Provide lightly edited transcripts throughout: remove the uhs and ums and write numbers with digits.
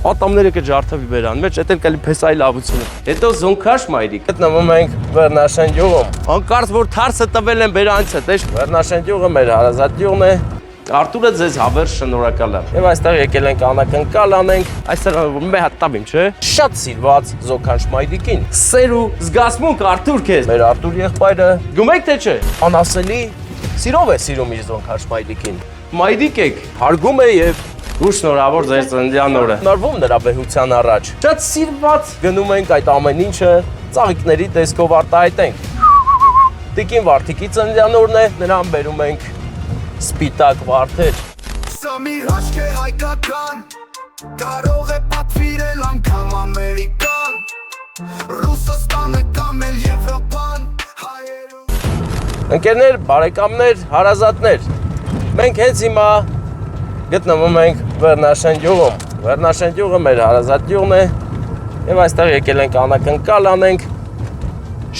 ատամները կջարդվի բերան մեջ, դա կլի փեսայի լավությունը։ Հետո զոնքաշ մայրիկ։ Գտնվում ենք Վերնաշեն գյուղում։ Անկարծ որ թարսը տվել են բերանցը, դες Վերնաշեն գյուղը մեր հարազատ գյուղն է։ Արտուրը ձեզ հավեր շնորհակալ եմ։ Եվ այստեղ եկել ենք անակնկալ անենք, այստեղ մի հատ տաբիմ, չէ։ Շատ սիրված զոնքաշ մայրիկին։ Սեր ու զգացմունք Արտուր քեզ։ Մեր Արտուր եղբայրը գումեք թե չէ։ Անասելի սիրով է սիրում իր զոնքաշ մայրիկին։ Մայրիկ եք, հարգում է եւ ու շնորհավոր ձեր ծննդյան օրը։ Շնորհվում նրա վեհության առաջ։ Շատ սիրված գնում ենք այդ ամեն ինչը ծաղիկների տեսքով արտահայտենք։ Տիկին Վարդիկի ծննդյան օրն է, նրան բերում ենք սպիտակ վարդեր։ Սա մի հաշք է հայկական, կարող է պատվիրել անգամ ամերիկան, Ռուսաստանը կամ էլ Եվրոպան, հայերու։ Ընկերներ, բարեկամներ, հարազատներ, մենք հենց հիմա գտնվում ենք Վերնաշեն գյուղում։ Վերնաշեն գյուղը մեր հարազատ գյուղն է եւ այստեղ եկել ենք անակնկալ անենք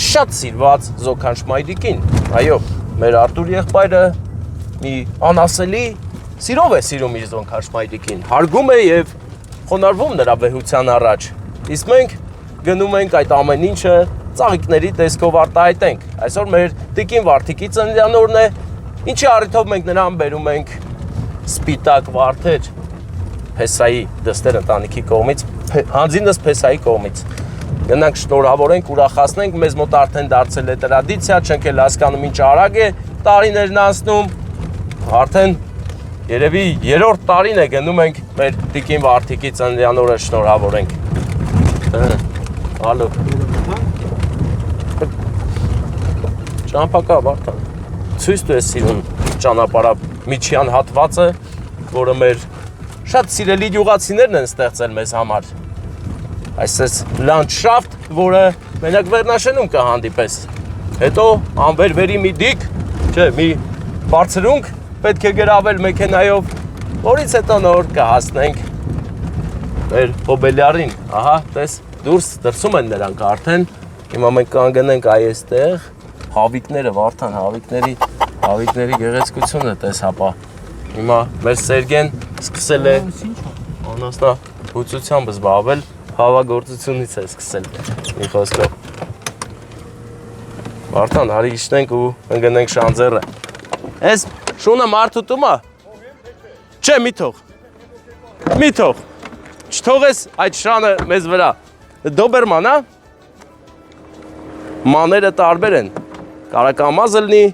շատ սիրված զոնքաշ մայրիկին։ Այո, մեր Արտուր եղբայրը մի անասելի սիրով է սիրում իր զոնքաշ մայրիկին։ Հարգում է եւ խոնարհվում նրա վեհության առաջ։ Իսկ մենք գնում ենք այդ ամեն ինչը ծաղիկների տեսքով արտահայտենք։ Այսօր մեր տիկին Վարդիկի ծննդյան օրն է, ինչի առիթով մենք նրան բերում ենք սպիտակ վարդեր Փեսայի դստեր ընտանիքի կողմից, հանձինս Փեսայի կողմից։ Գնանք շնորհավորենք, ուրախացնենք, մեզ մոտ արդեն դարձել է տրադիցիա, չենք էլ հասկանում ինչ արագ է տարիներն անցնում, արդեն երևի 3-րդ տարին է գնում ենք մեր տիկին Վարդիկի ծննդյան օրը շնորհավորենք։ Ալո։ Ճամփակա Վարդան։ Ցույց տու է սիրուն ճանապարհ միջյան հատվածը, որը մեր շատ սիրելի գյուղացիներն են ստեղծել մեզ համար։ Այսպես լանդշաֆտ, որը մենակ Վերնաշենում կհանդիպես։ Հետո անվերվերի մի դիկ, չէ, մի բարձրունք պետք է գրավել մեքենայով, որից հետո նոր կհասնենք մեր հոբելյարին։ Ահա, տես, դուրս դրսում են նրանք արդեն։ Հիմա մենք կանգնենք այստեղ, հավիկները, Վարդան, հավիկների գեղեցկությունը տես հապա։ Հիմա մեր Սերգեն սկսել է անասնա բուծությամբ զբաղվել, հավագործությունից է սկսել, մի խոսքով։ Վարդան, հարի իջնենք ու ընգնենք շանձերը։ Ես շունը մարդուտում է։ Չէ, մի թող, չթողես այդ շանը մեզ վրա։ Դոբերման, հա։ Մաները տարբեր են, կարա կամազ լնի,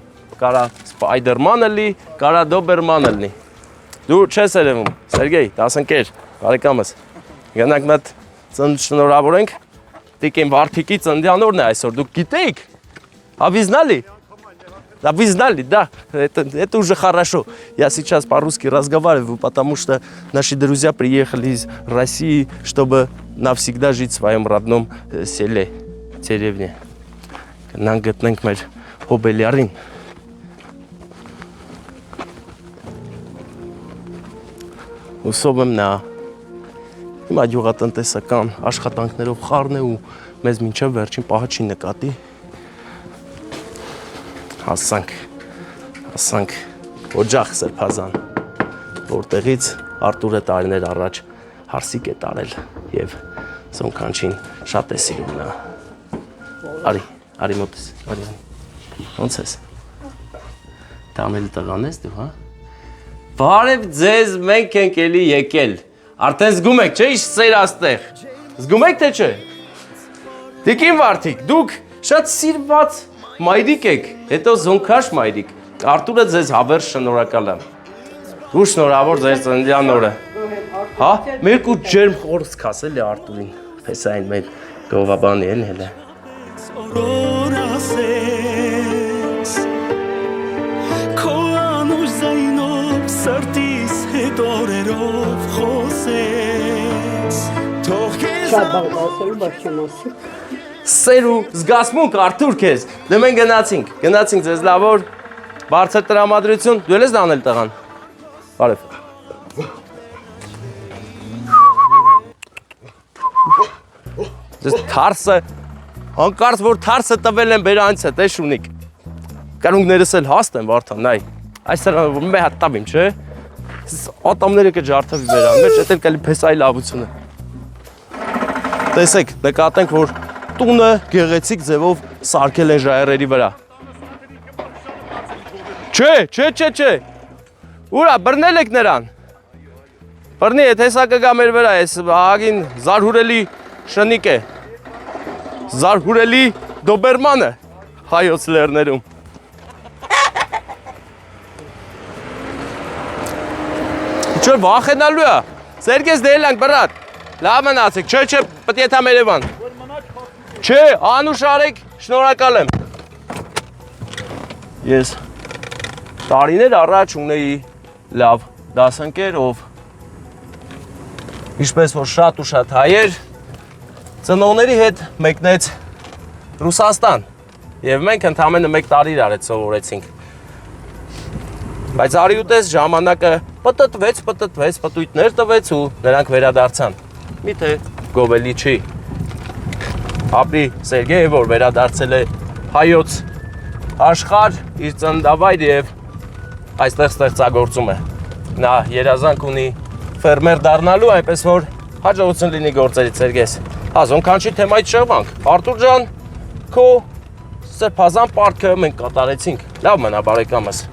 կարա սպայդերմանը լի, կարա դոբերմանը լնի։ Դու չես երևում, Սերգեյ, դասընկեր, բարեկամս։ Գնանք մոտ ծնունդ շնորհավորենք, տիկին Վարդիկի ծննդյան օրն է այսօր, դուք գիտեիք։ Вы знали? Да, вы знали, да. Это уже хорошо. Я сейчас по-русски разговариваю, потому что наши друзья приехали из России, чтобы навсегда жить в своем родном селе, деревне. Нам գտնենք մեր հոբելյարին։ Ուսով եմ նա հիմա գյուղատնտեսական աշխատանքներով խառն է ու մեզ մինչև վերջին պահը չի նկատի։ Հասանք օջախ սրբազան, որտեղից Արտուրը տարիներ առաջ հարսիկ է տարել եւ զոնքանչին շատ է սիրում նա։ Արի մոտես, արի։ Ոնց ես։ Տամել տղան ես դու, հա։ Բարև ձեզ, մենք ենք էլի եկել։ Արդեն զգում եք, չէ՞, ինչ սեր աստեղ։ Զգում եք թե չէ։ Տիկին Վարդիկ, դուք շատ սիրված մայրիկ եք, հետո զոնքաշ մայրիկ։ Արտուրը ձեզ հավեր շնորհակալ եմ։ Ու շնորհավոր ձեր ծննդյան օրը։ Հա, մեր կու ջերմ խորս քասել է Արտուրին։ Փեսային մեր գովաբանի են հելը։ Քո անուշ զայնով սրտիս հետ օրերով խոսես։ Շատ բան ասելու, բայց չեմ ասի։ Սեր ու զգացմունք Արտուր քեզ։ Դե մենք գնացինք ձեզ լավ օր։ Բարձր տրամադրություն, դու ես դանել տղան։ Բարև։ Ձեզ թարսը, հանկարծ որ թարսը տվել են բերանց է, տես շունիկ։ Կրունգներս էլ հաստ են, Վարդան, նայ։ Այստեղ մի հատ տաբիմ, չէ։ Ատամները կջարդվի բերան մեջ, դա կլի փեսայի լավությունը։ Տեսեք, նկատենք, որ տունը գեղեցիկ ձևով սարքել են ժայռերի վրա։ Չէ։ Ուրա, բռնել եք նրան։ Բռնի, եթե սա կգա մեր վրա, այս ահագին զարհուրելի շնիկ է։ Զարհուրելի դոբերմանը հայոց լեռներում։ Ինչ որ վախենալու է։ Սերգես դելանք բրատ։ Լավ մնացեք, չէ, պետք է թա մեր Երևան։ Չէ, անուշ արեք, շնորհակալ եմ։ Ես տարիներ առաջ ունեի լավ դասընկեր, ով ինչպես որ շատ ու շատ հայեր ծնողների հետ մեկնեց Ռուսաստան եւ մենք ընդամենը 1 տարի իրար հետ սովորեցինք։ Բայց արի ուտես ժամանակը պտտվեց, պտույտներ տվեց ու նրանք վերադարձան։ Միթե գովելի չի։ Ապրի Սերգեյը, որ վերադարձել է հայոց աշխարհ, իր ծննդավայր եւ այստեղ ստեղծագործում է։ Նա երազանք ունի ֆերմեր դառնալու, այնպես որ հաջողություն լինի գործերից Սերգես։ Ազոն կանչի թեմայից շեղվանք։ Արտուր ջան, քո սրբազան պարտքը մենք կատարեցինք։ Լավ մնա բարեկամս։